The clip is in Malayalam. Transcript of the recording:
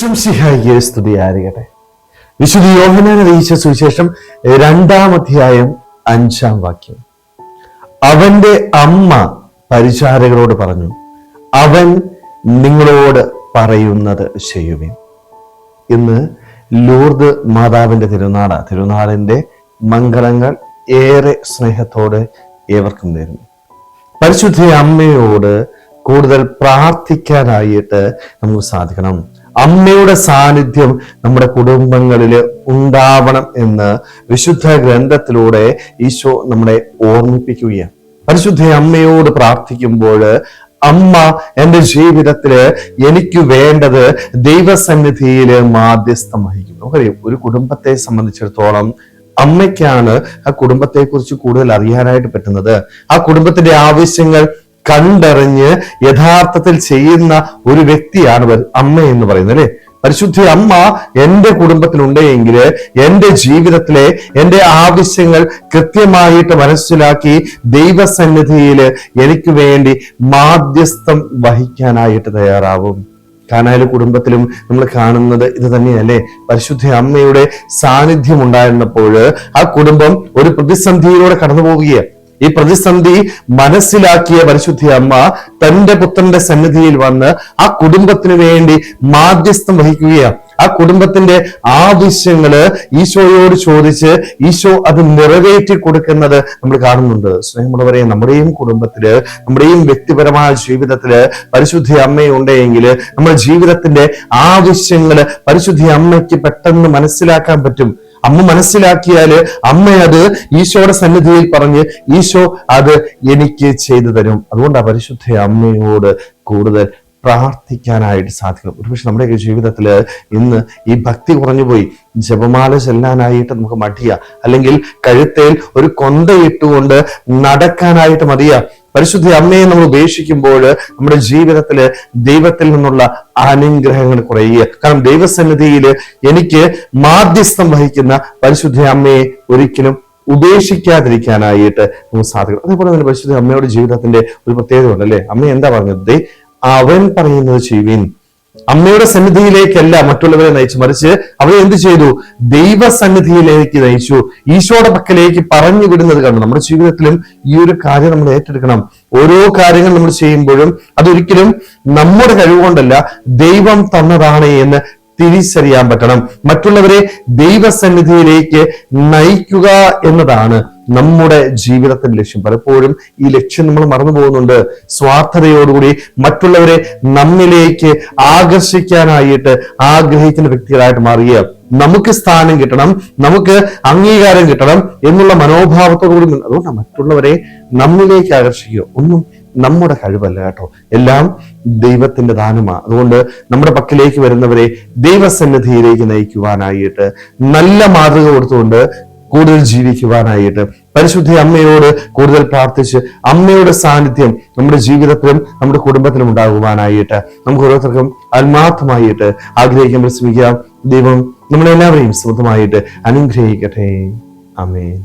ഈശോമിശിഹായിക്ക് സ്തുതിയായിരിക്കട്ടെ. വിശുദ്ധ യോഹന്നാൻ അറിയിച്ച സുവിശേഷം 2-ാം അധ്യായം 5-ാം വാക്യം. അവന്റെ അമ്മ പരിചാരകരോട് പറഞ്ഞു, അവൻ നിങ്ങളോട് പറയുന്നത് ചെയ്യുവിൻ. ഇന്ന് ലൂർദ് മാതാവിന്റെ തിരുനാളിന്റെ മംഗളങ്ങൾ ഏറെ സ്നേഹത്തോടെ ഏവർക്കും നേരുന്നു. പരിശുദ്ധ അമ്മയോട് കൂടുതൽ പ്രാർത്ഥിക്കാനായിട്ട് നമുക്ക് സാധിക്കണം. അമ്മയുടെ സാന്നിധ്യം നമ്മുടെ കുടുംബങ്ങളിൽ ഉണ്ടാവണം എന്ന് വിശുദ്ധ ഗ്രന്ഥത്തിലൂടെ ഈശോ നമ്മളെ ഓർമ്മിപ്പിക്കുകയാണ്. പരിശുദ്ധ അമ്മയോട് പ്രാർത്ഥിക്കുമ്പോൾ അമ്മ എൻ്റെ ജീവിതത്തില് എനിക്ക് വേണ്ടത് ദൈവസന്നിധിയില് മാധ്യസ്ഥം വഹിക്കും. നമുക്കറിയാം, ഒരു കുടുംബത്തെ സംബന്ധിച്ചിടത്തോളം അമ്മയ്ക്കാണ് ആ കുടുംബത്തെ കുറിച്ച് കൂടുതൽ അറിയാനായിട്ട് പറ്റുന്നത്. ആ കുടുംബത്തിന്റെ ആവശ്യങ്ങൾ കണ്ടറിഞ്ഞ് യഥാർത്ഥത്തിൽ ചെയ്യുന്ന ഒരു വ്യക്തിയാണ് അമ്മ എന്ന് പറയുന്നത്, അല്ലെ? പരിശുദ്ധ അമ്മ എൻ്റെ കുടുംബത്തിലുണ്ടെങ്കിൽ എൻ്റെ ജീവിതത്തിലെ എൻ്റെ ആവശ്യങ്ങൾ കൃത്യമായിട്ട് മനസ്സിലാക്കി ദൈവസന്നിധിയിൽ എനിക്ക് വേണ്ടി മാധ്യസ്ഥം വഹിക്കാനായിട്ട് തയ്യാറാവും. കാനായിലെ കുടുംബത്തിലും നമ്മൾ കാണുന്നത് ഇത് തന്നെയല്ലേ? പരിശുദ്ധ അമ്മയുടെ സാന്നിധ്യം ഉണ്ടായിരുന്നപ്പോൾ ആ കുടുംബം ഒരു പ്രതിസന്ധിയിലൂടെ കടന്നു പോവുകയാണ്. ഈ പ്രതിസന്ധി മനസ്സിലാക്കിയ പരിശുദ്ധ അമ്മ തന്റെ പുത്രന്റെ സന്നിധിയിൽ വന്ന് ആ കുടുംബത്തിന് വേണ്ടി മാധ്യസ്ഥം വഹിക്കുകയാണ്. ആ കുടുംബത്തിന്റെ ആവശ്യങ്ങള് ഈശോയോട് ചോദിച്ച് ഈശോ അത് നിറവേറ്റി കൊടുക്കുന്നത് നമ്മൾ കാണുന്നുണ്ട്. സ്നേഹമുള്ളവരെ, നമ്മുടെയും കുടുംബത്തില്, നമ്മുടെയും വ്യക്തിപരമായ ജീവിതത്തില് പരിശുദ്ധ അമ്മയുണ്ടെങ്കിൽ നമ്മുടെ ജീവിതത്തിന്റെ ആവശ്യങ്ങള് പരിശുദ്ധ അമ്മയ്ക്ക് പെട്ടെന്ന് മനസ്സിലാക്കാൻ പറ്റും. അമ്മ മനസ്സിലാക്കിയാല് അമ്മ അത് ഈശോയുടെ സന്നിധിയിൽ പറഞ്ഞ് ഈശോ അത് എനിക്ക് ചെയ്തു തരും. അതുകൊണ്ടാണ് പരിശുദ്ധ അമ്മയോട് കൂടുതൽ പ്രാർത്ഥിക്കാനായിട്ട് സാധിക്കും. ഒരുപക്ഷെ നമ്മുടെ ജീവിതത്തില് ഇന്ന് ഈ ഭക്തി കുറഞ്ഞുപോയി. ജപമാല ചെല്ലാനായിട്ട് നമുക്ക് മടിയ, അല്ലെങ്കിൽ കഴുത്തേൽ ഒരു കൊന്തയിട്ടുകൊണ്ട് നടക്കാനായിട്ട് മതിയ. പരിശുദ്ധ അമ്മയെ നമ്മൾ ഉപേക്ഷിക്കുമ്പോൾ നമ്മുടെ ജീവിതത്തില് ദൈവത്തിൽ നിന്നുള്ള അനുഗ്രഹങ്ങൾ കുറയുക. കാരണം ദൈവസന്നിധിയിൽ എനിക്ക് മാധ്യസ്ഥം വഹിക്കുന്ന പരിശുദ്ധ അമ്മയെ ഒരിക്കലും ഉപേക്ഷിക്കാതിരിക്കാനായിട്ട് നമുക്ക് സാധിക്കും. അതേപോലെ തന്നെ പരിശുദ്ധ അമ്മയുടെ ജീവിതത്തിന്റെ ഒരു പ്രത്യേകത ഉണ്ട്, അല്ലെ? അമ്മ എന്താ പറഞ്ഞത്? അവൻ പറയുന്നത് ചെയ്യുവിൻ. അമ്മയുടെ സന്നിധിയിലേക്കല്ല മറ്റുള്ളവരെ നയിച്ചു, മറിച്ച് അവരെ എന്ത് ചെയ്തു? ദൈവസന്നിധിയിലേക്ക് നയിച്ചു. ഈശോയുടെ പക്കലേക്ക് പറഞ്ഞു വിടുന്നത് കണ്ടു. നമ്മുടെ ജീവിതത്തിലും ഈ ഒരു കാര്യം നമ്മൾ ഏറ്റെടുക്കണം. ഓരോ കാര്യങ്ങൾ നമ്മൾ ചെയ്യുമ്പോഴും അതൊരിക്കലും നമ്മുടെ കഴിവുകൊണ്ടല്ല, ദൈവം തന്നതാണ് എന്ന് തിരിച്ചറിയാൻ പറ്റണം. മറ്റുള്ളവരെ ദൈവസന്നിധിയിലേക്ക് നയിക്കുക എന്നതാണ് നമ്മുടെ ജീവിതത്തിന്റെ ലക്ഷ്യം. പലപ്പോഴും ഈ ലക്ഷ്യം നമ്മൾ മറന്നു പോകുന്നുണ്ട്. സ്വാർത്ഥതയോടുകൂടി മറ്റുള്ളവരെ നമ്മിലേക്ക് ആകർഷിക്കാനായിട്ട് ആഗ്രഹിക്കുന്ന വ്യക്തികളായിട്ട് മാറുക. നമുക്ക് സ്ഥാനം കിട്ടണം, നമുക്ക് അംഗീകാരം കിട്ടണം എന്നുള്ള മനോഭാവത്തോടുകൂടി അതുകൊണ്ട് മറ്റുള്ളവരെ നമ്മിലേക്ക് ആകർഷിക്കുക. ഒന്നും നമ്മുടെ കഴിവല്ല കേട്ടോ, എല്ലാം ദൈവത്തിന്റെ ദാനമാണ്. അതുകൊണ്ട് നമ്മുടെ പക്കലേക്ക് വരുന്നവരെ ദൈവസന്നിധിയിലേക്ക് നയിക്കുവാനായിട്ട് നല്ല മാതൃക കൊടുത്തുകൊണ്ട് കൂടുതൽ ജീവിക്കുവാനായിട്ട് പരിശുദ്ധ അമ്മയോട് കൂടുതൽ പ്രാർത്ഥിച്ച് അമ്മയുടെ സാന്നിധ്യം നമ്മുടെ ജീവിതത്തിലും നമ്മുടെ കുടുംബത്തിലും ഉണ്ടാകുവാനായിട്ട് നമുക്ക് ഓരോരുത്തർക്കും ആത്മാർത്ഥമായിട്ട് ആഗ്രഹിക്കാൻ ശ്രമിക്കാം. ദൈവം നമ്മളെല്ലാവരെയും സ്വന്തമായിട്ട് അനുഗ്രഹിക്കട്ടെ. ആമേൻ.